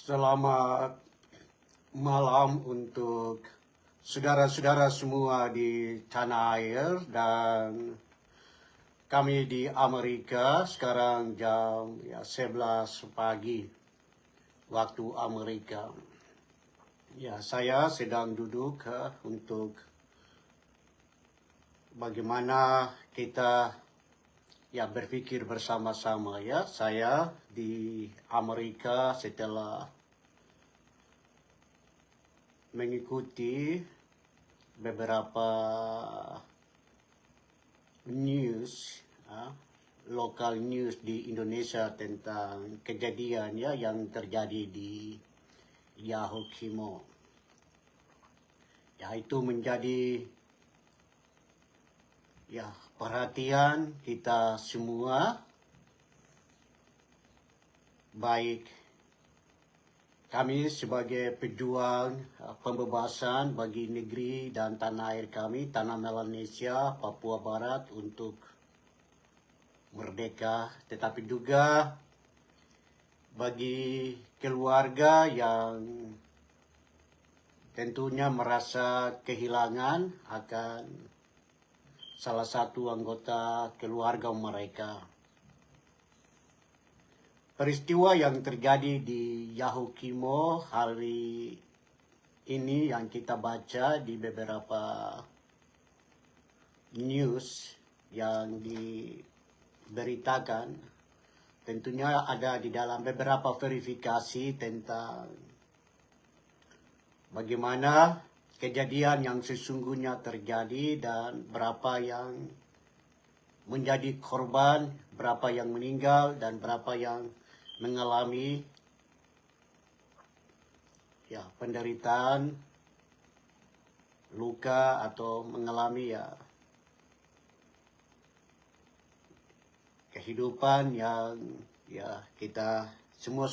Selamat malam untuk saudara-saudara semua di tanah air dan kami di Amerika. Sekarang jam 11 pagi waktu Amerika. Ya, saya sedang duduk untuk bagaimana kita berpikir bersama-sama ya. Saya di Amerika setelah mengikuti beberapa news, lokal news di Indonesia tentang kejadian yang terjadi di Yahukimo. Ya, itu menjadi perhatian kita semua, baik kami sebagai pejuang pembebasan bagi negeri dan tanah air kami, tanah Melanesia, Papua Barat untuk merdeka, tetapi juga bagi keluarga yang tentunya merasa kehilangan akan salah satu anggota keluarga mereka. Peristiwa yang terjadi di Yahukimo hari ini yang kita baca di beberapa news yang diberitakan, tentunya ada di dalam beberapa verifikasi tentang bagaimana kejadian yang sesungguhnya terjadi dan berapa yang menjadi korban, berapa yang meninggal dan berapa yang mengalami penderitaan, luka atau mengalami kehidupan yang kita semua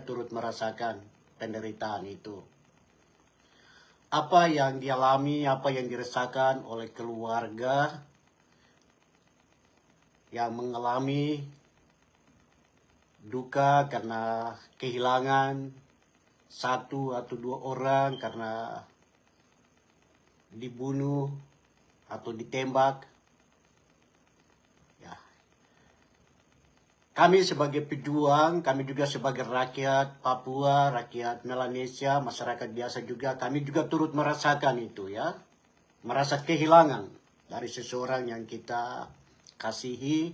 turut merasakan penderitaan itu. Apa yang dialami, apa yang dirasakan oleh keluarga yang mengalami duka karena kehilangan satu atau dua orang karena dibunuh atau ditembak. Kami sebagai pejuang, kami juga sebagai rakyat Papua, rakyat Melanesia, masyarakat biasa juga, kami juga turut merasakan itu ya. Merasa kehilangan dari seseorang yang kita kasihi.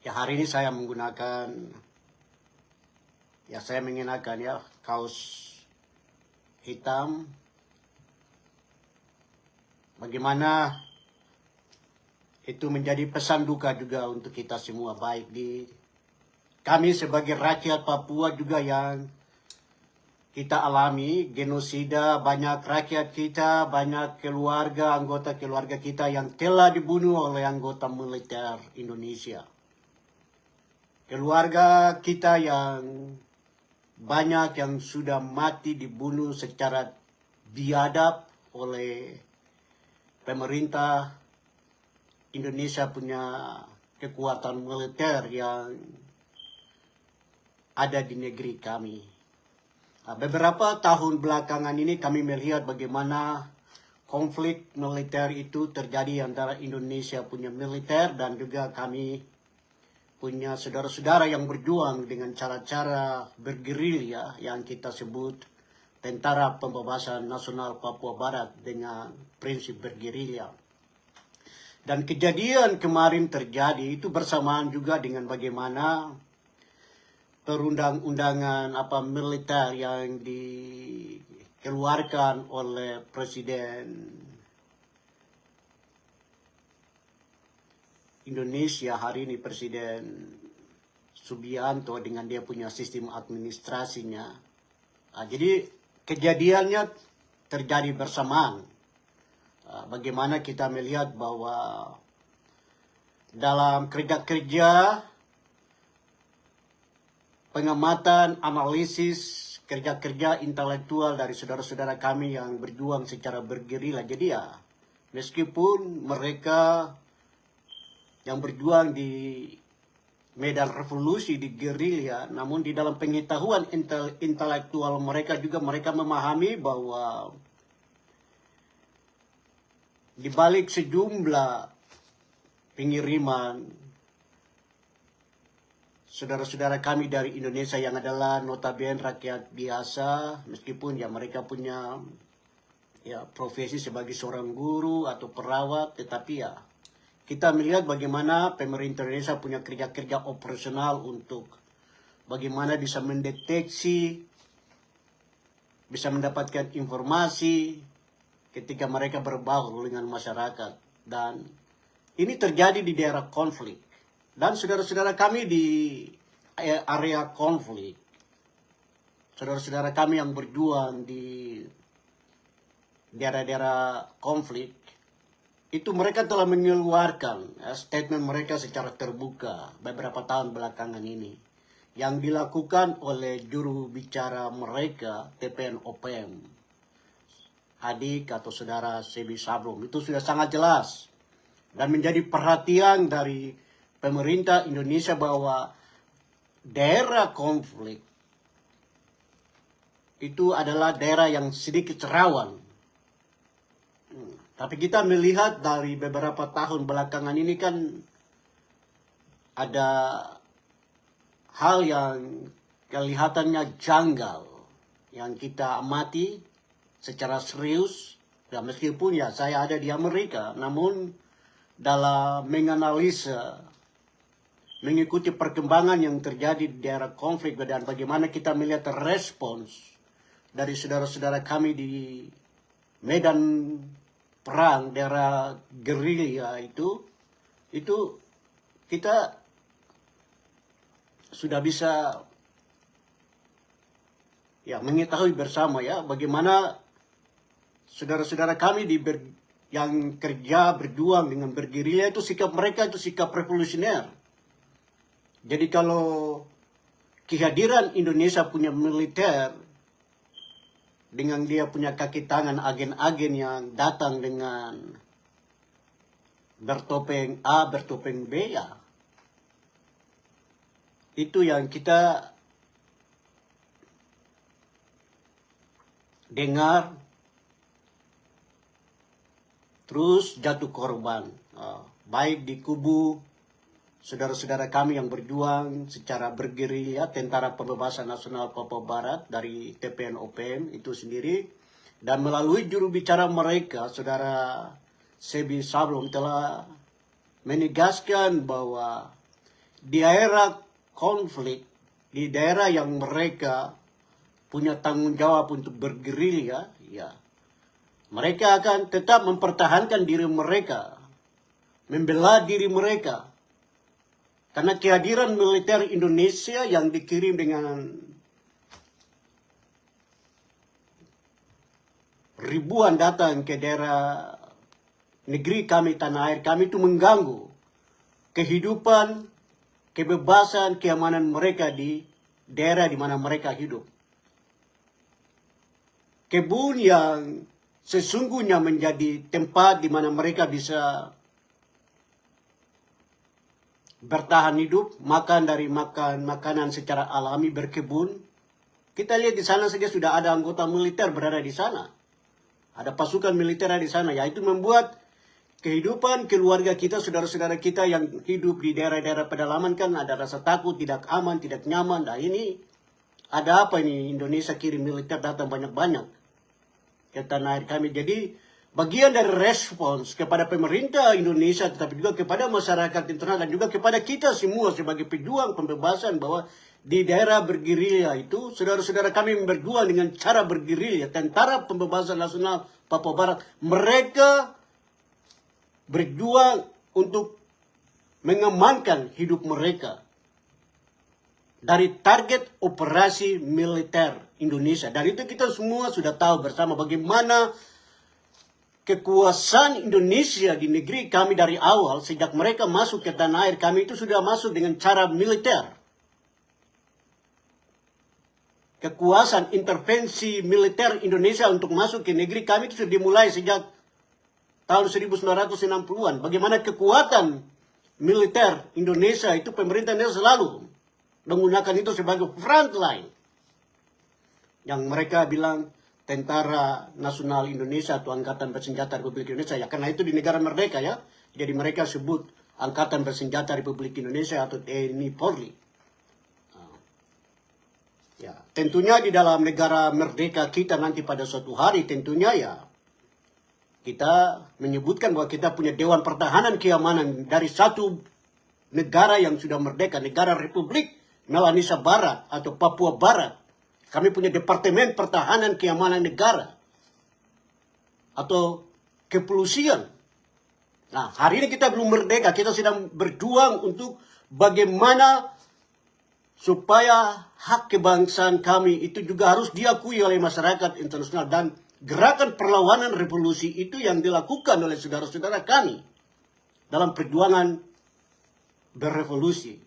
Ya, hari ini saya menggunakan, saya mengenakan kaos hitam. Bagaimana itu menjadi pesan duka juga untuk kita semua, baik di kami sebagai rakyat Papua juga yang kita alami genosida, banyak rakyat kita, banyak keluarga, anggota keluarga kita yang telah dibunuh oleh anggota militer Indonesia. Keluarga kita yang banyak yang sudah mati dibunuh secara biadab oleh pemerintah Indonesia punya kekuatan militer yang ada di negeri kami. Beberapa tahun belakangan ini kami melihat bagaimana konflik militer itu terjadi antara Indonesia punya militer dan juga kami punya saudara-saudara yang berjuang dengan cara-cara bergerilya yang kita sebut Tentara Pembebasan Nasional Papua Barat dengan prinsip bergerilya. Dan kejadian kemarin terjadi itu bersamaan juga dengan bagaimana perundang-undangan militer yang dikeluarkan oleh Presiden Indonesia hari ini, Presiden Subianto, dengan dia punya sistem administrasinya. Jadi kejadiannya terjadi bersamaan. Bagaimana kita melihat bahwa dalam kerja-kerja pengamatan, analisis, kerja-kerja intelektual dari saudara-saudara kami yang berjuang secara bergerilya. Jadi meskipun mereka yang berjuang di medan revolusi di gerilya, namun di dalam pengetahuan intelektual mereka juga mereka memahami bahwa di balik sejumlah pengiriman saudara-saudara kami dari Indonesia yang adalah notabene rakyat biasa, meskipun ya mereka punya ya profesi sebagai seorang guru atau perawat, tetapi ya kita melihat bagaimana pemerintah Indonesia punya kerja-kerja operasional untuk bagaimana bisa mendeteksi, bisa mendapatkan informasi ketika mereka berbaur dengan masyarakat. Dan ini terjadi di daerah konflik. Dan saudara-saudara kami di area konflik, saudara-saudara kami yang berjuang di daerah-daerah konflik, itu mereka telah mengeluarkan statement mereka secara terbuka beberapa tahun belakangan ini. Yang dilakukan oleh juru bicara mereka, TPN OPM, adik atau saudara Sebi Sablum, itu sudah sangat jelas. Dan menjadi perhatian dari pemerintah Indonesia bahwa daerah konflik itu adalah daerah yang sedikit rawan. Tapi kita melihat dari beberapa tahun belakangan ini kan ada hal yang kelihatannya janggal yang kita amati secara serius. Ya meskipun ya saya ada di Amerika, namun dalam menganalisa, mengikuti perkembangan yang terjadi di daerah konflik dan bagaimana kita melihat respons dari saudara-saudara kami di medan perang daerah gerilya itu kita sudah bisa ya mengetahui bersama ya bagaimana saudara-saudara kami yang kerja berjuang dengan bergerilya itu sikap mereka itu sikap revolusioner. Jadi kalau kehadiran Indonesia punya militer dengan dia punya kaki tangan agen-agen yang datang dengan bertopeng A, bertopeng B ya. Itu yang kita dengar, terus jatuh korban. Baik di kubu saudara-saudara kami yang berjuang secara bergerilya, Tentara Pembebasan Nasional Papua Barat dari TPN OPM itu sendiri, dan melalui juru bicara mereka, saudara Sebi Sablum telah menegaskan bahwa di daerah konflik, di daerah yang mereka punya tanggung jawab untuk bergerilya, ya mereka akan tetap mempertahankan diri mereka, membela diri mereka. Karena kehadiran militer Indonesia yang dikirim dengan ribuan datang ke daerah negeri kami, tanah air kami itu mengganggu kehidupan, kebebasan, keamanan mereka di daerah di mana mereka hidup. Kebun yang sesungguhnya menjadi tempat di mana mereka bisa bertahan hidup, makan dari makanan secara alami, berkebun. Kita lihat di sana saja sudah ada anggota militer berada di sana. Ada pasukan militer di sana. Ya itu membuat kehidupan keluarga kita, saudara-saudara kita yang hidup di daerah-daerah pedalaman kan ada rasa takut, tidak aman, tidak nyaman. Nah ini ada apa ini Indonesia kirim militer datang banyak-banyak ke tanah air kami. Jadi bagian dari respons kepada pemerintah Indonesia, tetapi juga kepada masyarakat internasional dan juga kepada kita semua sebagai pejuang pembebasan bahwa di daerah bergerilya itu, saudara-saudara kami berjuang dengan cara bergerilya, Tentara Pembebasan Nasional Papua Barat, mereka berjuang untuk mengamankan hidup mereka dari target operasi militer Indonesia. Dan itu kita semua sudah tahu bersama bagaimana kekuasaan Indonesia di negeri kami dari awal, sejak mereka masuk ke tanah air kami itu sudah masuk dengan cara militer. Kekuasaan intervensi militer Indonesia untuk masuk ke negeri kami itu sudah dimulai sejak tahun 1960-an. Bagaimana kekuatan militer Indonesia itu pemerintah Indonesia selalu menggunakan itu sebagai front line. Yang mereka bilang Tentara Nasional Indonesia atau Angkatan Bersenjata Republik Indonesia. Ya, karena itu di negara merdeka ya. Jadi mereka sebut Angkatan Bersenjata Republik Indonesia atau TNI Polri. Ya, tentunya di dalam negara merdeka kita nanti pada suatu hari tentunya ya kita menyebutkan bahwa kita punya Dewan Pertahanan Keamanan dari satu negara yang sudah merdeka, negara Republik Melanesia Barat atau Papua Barat. Kami punya Departemen Pertahanan Keamanan Negara atau kepolisian. Nah, hari ini kita belum merdeka, kita sedang berjuang untuk bagaimana supaya hak kebangsaan kami itu juga harus diakui oleh masyarakat internasional. Dan gerakan perlawanan revolusi itu yang dilakukan oleh saudara-saudara kami dalam perjuangan berevolusi.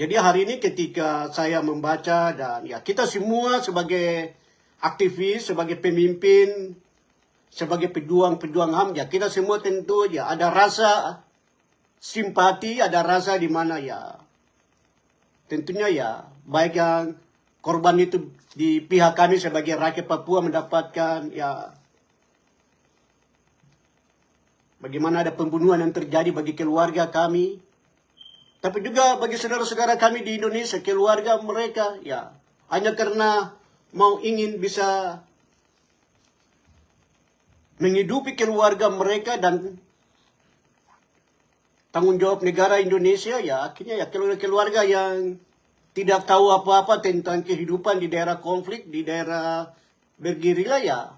Jadi hari ini ketika saya membaca dan ya kita semua sebagai aktivis, sebagai pemimpin, sebagai pejuang-pejuang HAM, ya kita semua tentu ya ada rasa simpati, ada rasa di mana ya tentunya ya baik yang korban itu di pihak kami sebagai rakyat Papua mendapatkan ya bagaimana ada pembunuhan yang terjadi bagi keluarga kami. Tapi juga bagi saudara-saudara kami di Indonesia, keluarga mereka ya hanya karena mau ingin bisa menghidupi keluarga mereka dan tanggung jawab negara Indonesia ya akhirnya ya keluarga yang tidak tahu apa-apa tentang kehidupan di daerah konflik, di daerah bergerilya ya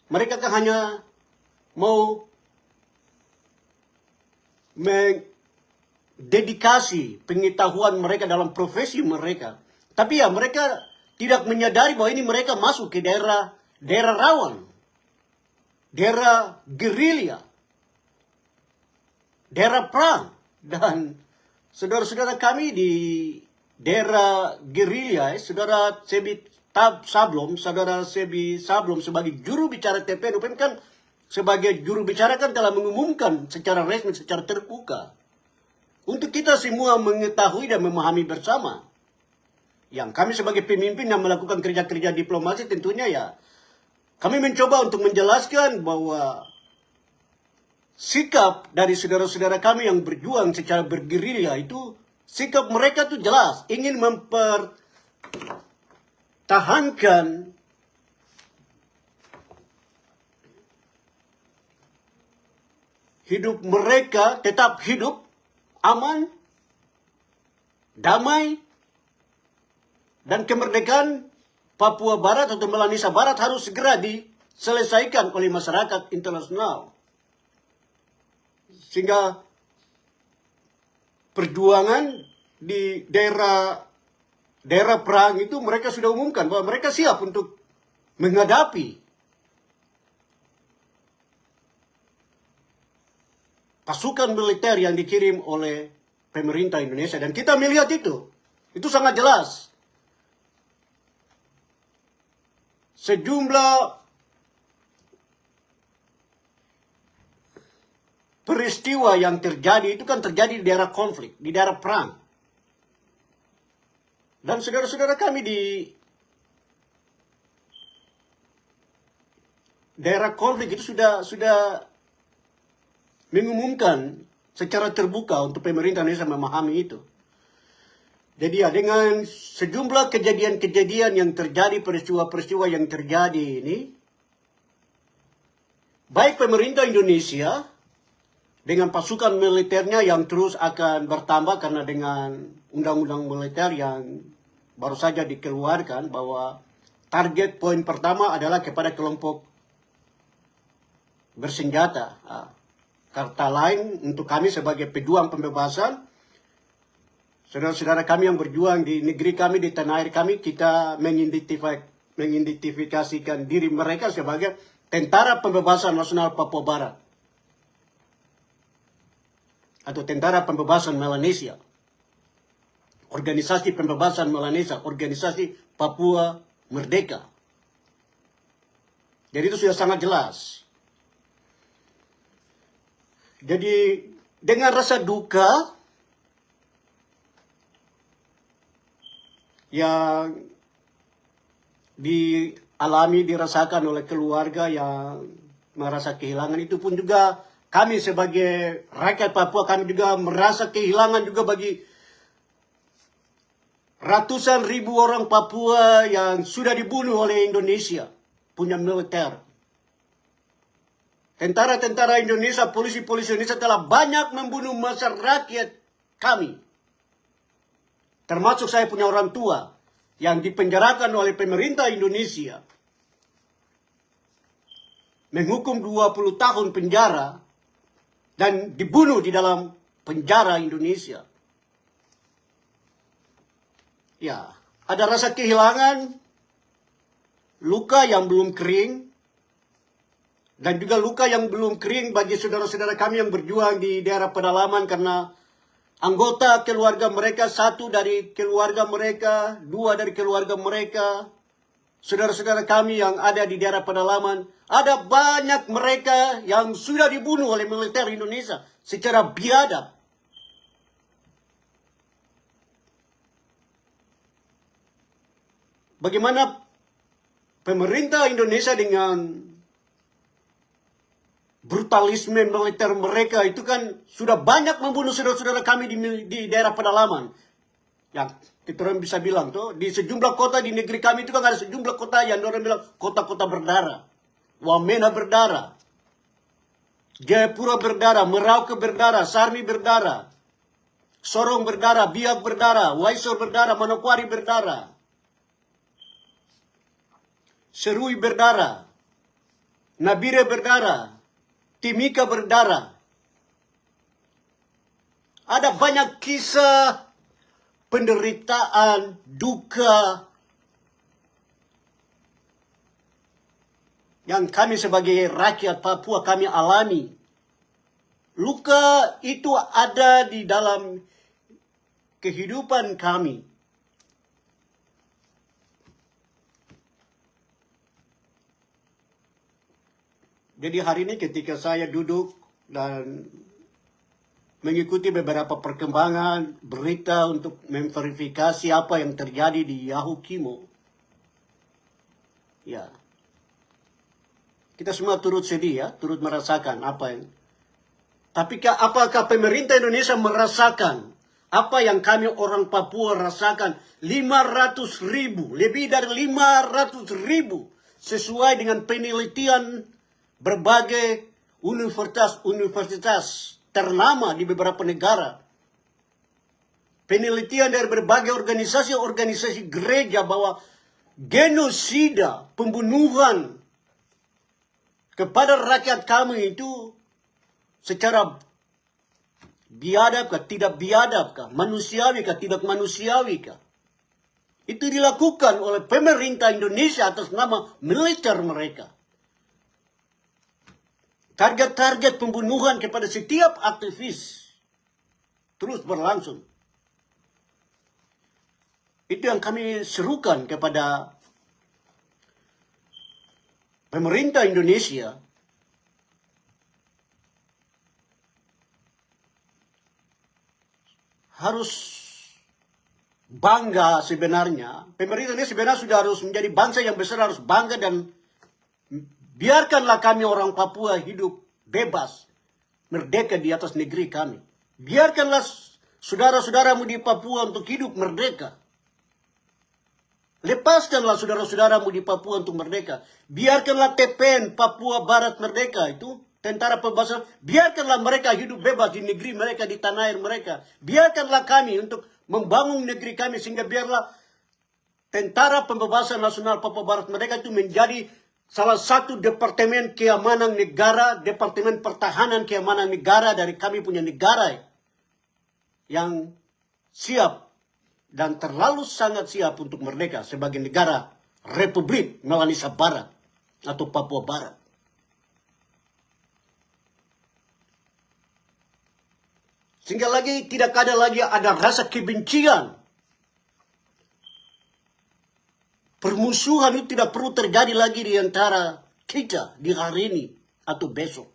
mereka kan hanya mau dedikasi pengetahuan mereka dalam profesi mereka. Tapi ya mereka tidak menyadari bahwa ini mereka masuk ke daerah rawan, daerah gerilya, daerah perang. Dan saudara-saudara kami di daerah gerilya, saudara Sebi Sablom sebagai juru bicara TPN UPM kan sebagai juru bicara kan telah mengumumkan secara resmi, secara terbuka. Untuk kita semua mengetahui dan memahami bersama. Yang kami sebagai pemimpin yang melakukan kerja-kerja diplomasi tentunya ya. Kami mencoba untuk menjelaskan bahwa sikap dari saudara-saudara kami yang berjuang secara bergerilya itu, sikap mereka itu jelas. Ingin mempertahankan hidup mereka, tetap hidup aman, damai, dan kemerdekaan Papua Barat atau Melanesia Barat harus segera diselesaikan oleh masyarakat internasional. Sehingga perjuangan di daerah perang itu mereka sudah umumkan bahwa mereka siap untuk menghadapi pasukan militer yang dikirim oleh pemerintah Indonesia. Dan kita melihat itu sangat jelas. Sejumlah peristiwa yang terjadi itu kan terjadi di daerah konflik, di daerah perang. Dan saudara-saudara kami di daerah konflik itu sudah mengumumkan secara terbuka untuk pemerintah Indonesia memahami itu. Jadi ya dengan sejumlah kejadian-kejadian yang terjadi, peristiwa-peristiwa yang terjadi ini, baik pemerintah Indonesia dengan pasukan militernya yang terus akan bertambah karena dengan undang-undang militer yang baru saja dikeluarkan bahwa target poin pertama adalah kepada kelompok bersenjata. Kata lain, untuk kami sebagai pejuang pembebasan, saudara-saudara kami yang berjuang di negeri kami, di tanah air kami, kita mengidentifikasikan diri mereka sebagai Tentara Pembebasan Nasional Papua Barat. Atau Tentara Pembebasan Melanesia. Organisasi Pembebasan Melanesia, Organisasi Papua Merdeka. Jadi itu sudah sangat jelas. Jadi dengan rasa duka yang dialami, dirasakan oleh keluarga yang merasa kehilangan, itu pun juga kami sebagai rakyat Papua, kami juga merasa kehilangan juga bagi ratusan ribu orang Papua yang sudah dibunuh oleh Indonesia punya militer. Tentara-tentara Indonesia, polisi-polisi Indonesia telah banyak membunuh masyarakat kami. Termasuk saya punya orang tua yang dipenjarakan oleh pemerintah Indonesia. Menghukum 20 tahun penjara dan dibunuh di dalam penjara Indonesia. Ya, ada rasa kehilangan, luka yang belum kering, dan juga luka yang belum kering bagi saudara-saudara kami yang berjuang di daerah pedalaman karena anggota keluarga mereka, satu dari keluarga mereka, dua dari keluarga mereka, saudara-saudara kami yang ada di daerah pedalaman, ada banyak mereka yang sudah dibunuh oleh militer Indonesia secara biadab. Bagaimana pemerintah Indonesia dengan brutalisme militer mereka itu kan sudah banyak membunuh saudara-saudara kami di daerah pedalaman. Yang kita orang bisa bilang tuh, di sejumlah kota di negeri kami itu kan ada sejumlah kota yang orang bilang kota-kota berdarah. Wamena berdarah, Jayapura berdarah, Merauke berdarah, Sarni berdarah, Sorong berdarah, Biak berdarah, Waisor berdarah, Manokwari berdarah, Serui berdarah, Nabire berdarah, Timika berdarah. Ada banyak kisah penderitaan, duka yang kami sebagai rakyat Papua kami alami. Luka itu ada di dalam kehidupan kami. Jadi hari ini ketika saya duduk dan mengikuti beberapa perkembangan berita untuk memverifikasi apa yang terjadi di Yahukimo, ya, kita semua turut sedih ya, turut merasakan apa yang. Tapi apakah pemerintah Indonesia merasakan apa yang kami orang Papua rasakan? 500.000, lebih dari 500.000, sesuai dengan penelitian berbagai universitas ternama di beberapa negara. Penelitian dari berbagai organisasi gereja bahwa genosida, pembunuhan kepada rakyat kami itu secara biadabkah, tidak biadabkah, manusiawikah, tidak manusiawikah, itu dilakukan oleh pemerintah Indonesia atas nama militer mereka. Target-target pembunuhan kepada setiap aktivis terus berlangsung. Itu yang kami serukan kepada pemerintah Indonesia. Harus bangga sebenarnya. Pemerintah ini sebenarnya sudah harus menjadi bangsa yang besar, harus bangga dan biarkanlah kami orang Papua hidup bebas, merdeka di atas negeri kami. Biarkanlah saudara-saudaramu di Papua untuk hidup merdeka. Lepaskanlah saudara-saudaramu di Papua untuk merdeka. Biarkanlah TPN Papua Barat Merdeka itu, tentara pembebasan, biarkanlah mereka hidup bebas di negeri mereka, di tanah air mereka. Biarkanlah kami untuk membangun negeri kami, sehingga biarlah tentara pembebasan nasional Papua Barat Merdeka itu menjadi salah satu departemen keamanan negara, departemen pertahanan keamanan negara dari kami punya negara yang siap dan terlalu sangat siap untuk merdeka sebagai negara Republik Melanesia Barat atau Papua Barat. Sehingga lagi tidak ada rasa kebencian. Permusuhan itu tidak perlu terjadi lagi di antara kita di hari ini atau besok.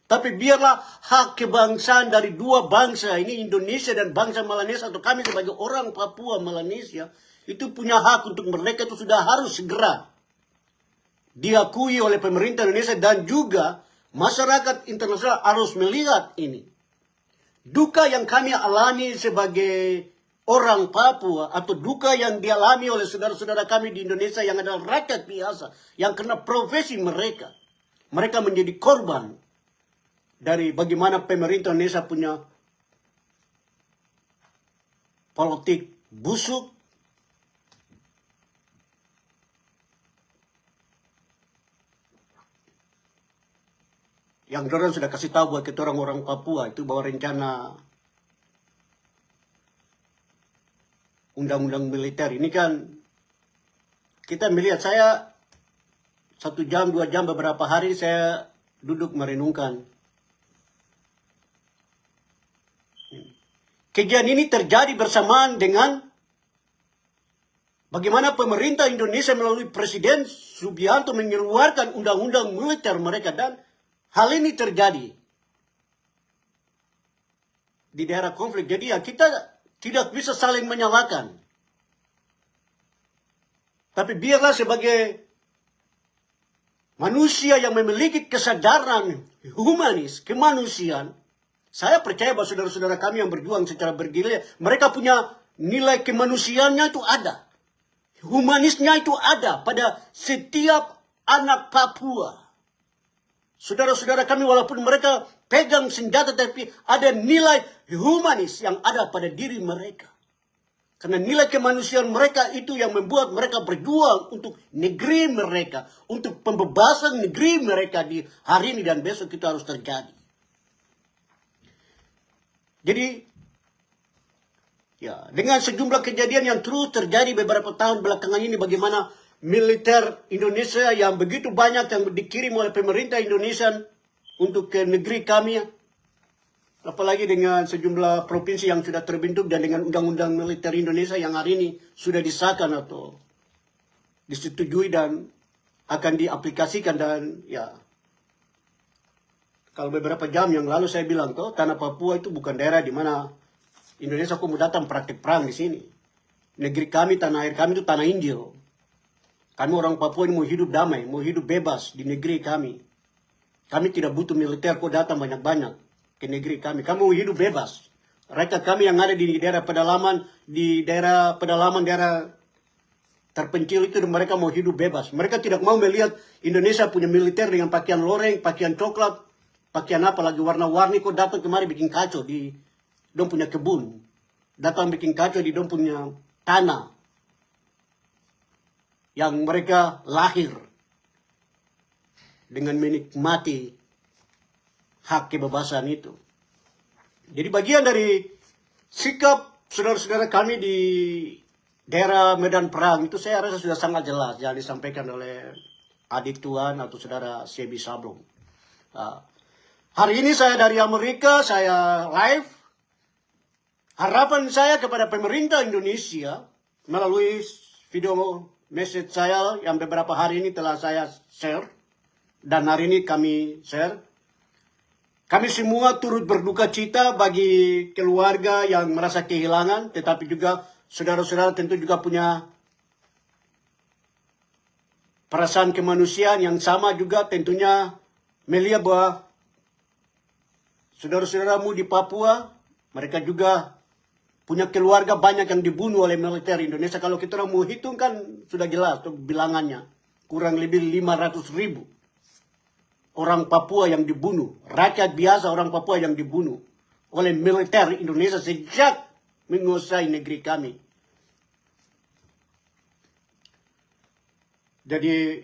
Tapi biarlah hak kebangsaan dari dua bangsa, ini Indonesia dan bangsa Melanesia, atau kami sebagai orang Papua Melanesia, itu punya hak untuk mereka, itu sudah harus segera diakui oleh pemerintah Indonesia, dan juga masyarakat internasional harus melihat ini. Duka yang kami alami sebagai orang Papua, atau duka yang dialami oleh saudara-saudara kami di Indonesia yang adalah rakyat biasa, yang karena profesi mereka, mereka menjadi korban dari bagaimana pemerintah Indonesia punya politik busuk, yang orang sudah kasih tahu buat kita orang-orang Papua itu bahwa rencana undang-undang militer ini kan kita melihat, saya 1 jam 2 jam beberapa hari saya duduk merenungkan. Kejadian ini terjadi bersamaan dengan bagaimana pemerintah Indonesia melalui Presiden Subianto mengeluarkan undang-undang militer mereka, dan hal ini terjadi di daerah konflik. Jadi ya kita tidak bisa saling menyalahkan. Tapi biarlah sebagai manusia yang memiliki kesadaran humanis, kemanusiaan, saya percaya bahwa saudara-saudara kami yang berjuang secara bergerilya, mereka punya nilai kemanusiaannya itu ada. Humanisnya itu ada pada setiap anak Papua. Saudara-saudara kami walaupun mereka pegang senjata, tapi ada nilai humanis yang ada pada diri mereka. Karena nilai kemanusiaan mereka itu yang membuat mereka berjuang untuk negeri mereka, untuk pembebasan negeri mereka di hari ini dan besok itu harus terjadi. Jadi, ya, dengan sejumlah kejadian yang terus terjadi beberapa tahun belakangan ini, bagaimana militer Indonesia yang begitu banyak yang dikirim oleh pemerintah Indonesia untuk ke negeri kami, apalagi dengan sejumlah provinsi yang sudah terbentuk, dan dengan undang-undang militer Indonesia yang hari ini sudah disahkan atau disetujui dan akan diaplikasikan. Dan ya, kalau beberapa jam yang lalu saya bilang tuh, tanah Papua itu bukan daerah di mana Indonesia kok mau datang praktik perang di sini. Negeri kami, tanah air kami itu tanah Indio. Kami orang Papua ini mau hidup damai, mau hidup bebas di negeri kami. Kami tidak butuh militer kok datang banyak-banyak ke negeri kami. Kami mau hidup bebas. Rakyat kami yang ada di daerah pedalaman, daerah terpencil itu, mereka mau hidup bebas. Mereka tidak mau melihat Indonesia punya militer dengan pakaian loreng, pakaian coklat, pakaian apa lagi warna-warni, kok datang kemari bikin kacau di dong punya kebun. Datang bikin kacau di dong punya tanah yang mereka lahir dengan menikmati hak kebebasan itu. Jadi bagian dari sikap saudara-saudara kami di daerah medan perang itu saya rasa sudah sangat jelas yang disampaikan oleh adik tuan atau saudara Sebi Sablong. Hari ini saya dari Amerika, saya live. Harapan saya kepada pemerintah Indonesia melalui video message saya yang beberapa hari ini telah saya share, dan hari ini kami share. Kami semua turut berduka cita bagi keluarga yang merasa kehilangan, tetapi juga saudara-saudara tentu juga punya perasaan kemanusiaan yang sama juga, tentunya melihat bahwa saudara-saudaramu di Papua, mereka juga punya keluarga banyak yang dibunuh oleh militer Indonesia. Kalau kita mau hitung kan sudah jelas tuh bilangannya. Kurang lebih 500.000 orang Papua yang dibunuh. Rakyat biasa orang Papua yang dibunuh oleh militer Indonesia sejak menguasai negeri kami. Jadi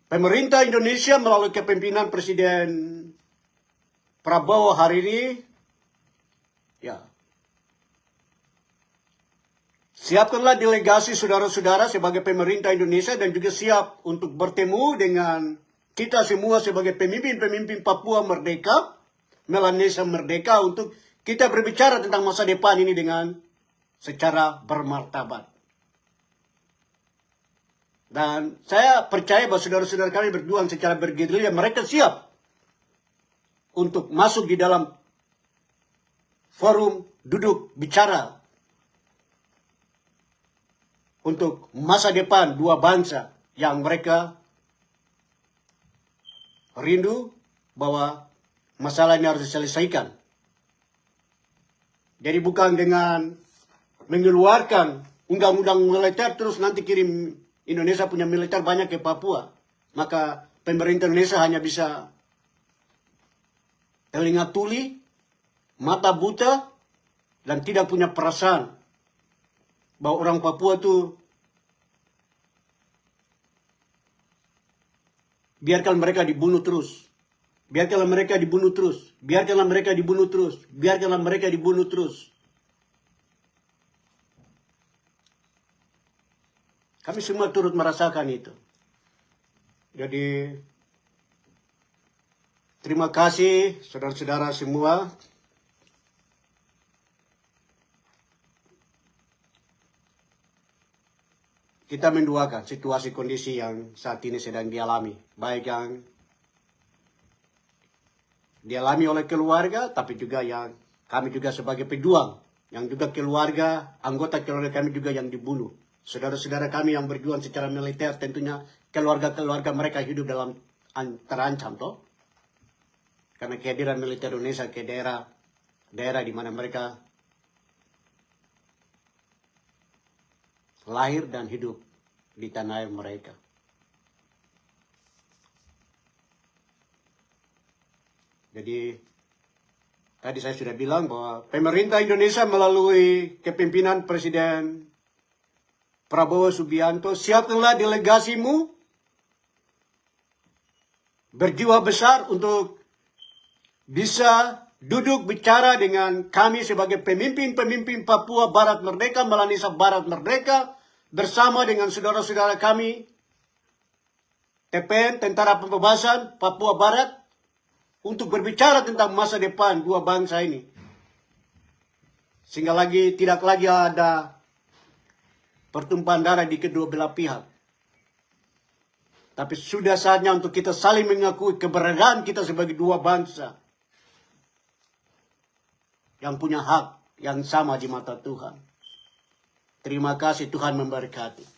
pemerintah Indonesia melalui kepemimpinan Presiden Prabowo hari ini, ya, siapkanlah delegasi saudara-saudara sebagai pemerintah Indonesia, dan juga siap untuk bertemu dengan kita semua sebagai pemimpin-pemimpin Papua merdeka, Melanesia merdeka, untuk kita berbicara tentang masa depan ini dengan secara bermartabat. Dan saya percaya bahwa saudara-saudara kami berjuang secara bergerilya, mereka siap untuk masuk di dalam forum duduk bicara untuk masa depan dua bangsa yang mereka rindu bahwa masalah ini harus diselesaikan. Jadi bukan dengan mengeluarkan undang-undang militer terus nanti kirim Indonesia punya militer banyak ke Papua. Maka pemerintah Indonesia hanya bisa telinga tuli, mata buta, dan tidak punya perasaan bahwa orang Papua itu biarkan mereka dibunuh terus. Biarkanlah mereka dibunuh terus. Biarkanlah mereka dibunuh terus. Biarkanlah mereka dibunuh terus. Kami semua turut merasakan itu. Jadi, terima kasih saudara-saudara semua. Kita mendoakan situasi kondisi yang saat ini sedang dialami. Baik yang dialami oleh keluarga, tapi juga yang kami juga sebagai pejuang. Yang juga keluarga, anggota keluarga kami juga yang dibunuh. Saudara-saudara kami yang berjuang secara militer, tentunya keluarga-keluarga mereka hidup dalam terancam, toh. Karena kehadiran militer Indonesia ke daerah di mana mereka lahir dan hidup di tanah air mereka. Jadi, tadi saya sudah bilang bahwa pemerintah Indonesia melalui kepemimpinan Presiden Prabowo Subianto, siapkanlah delegasimu berjiwa besar untuk bisa duduk bicara dengan kami sebagai pemimpin-pemimpin Papua Barat Merdeka, Melanesa Barat Merdeka, bersama dengan saudara-saudara kami, TPN, Tentara Pembebasan Papua Barat, untuk berbicara tentang masa depan dua bangsa ini. Sehingga tidak lagi ada pertumpahan darah di kedua belah pihak. Tapi sudah saatnya untuk kita saling mengakui keberadaan kita sebagai dua bangsa yang punya hak yang sama di mata Tuhan. Terima kasih, Tuhan memberkati.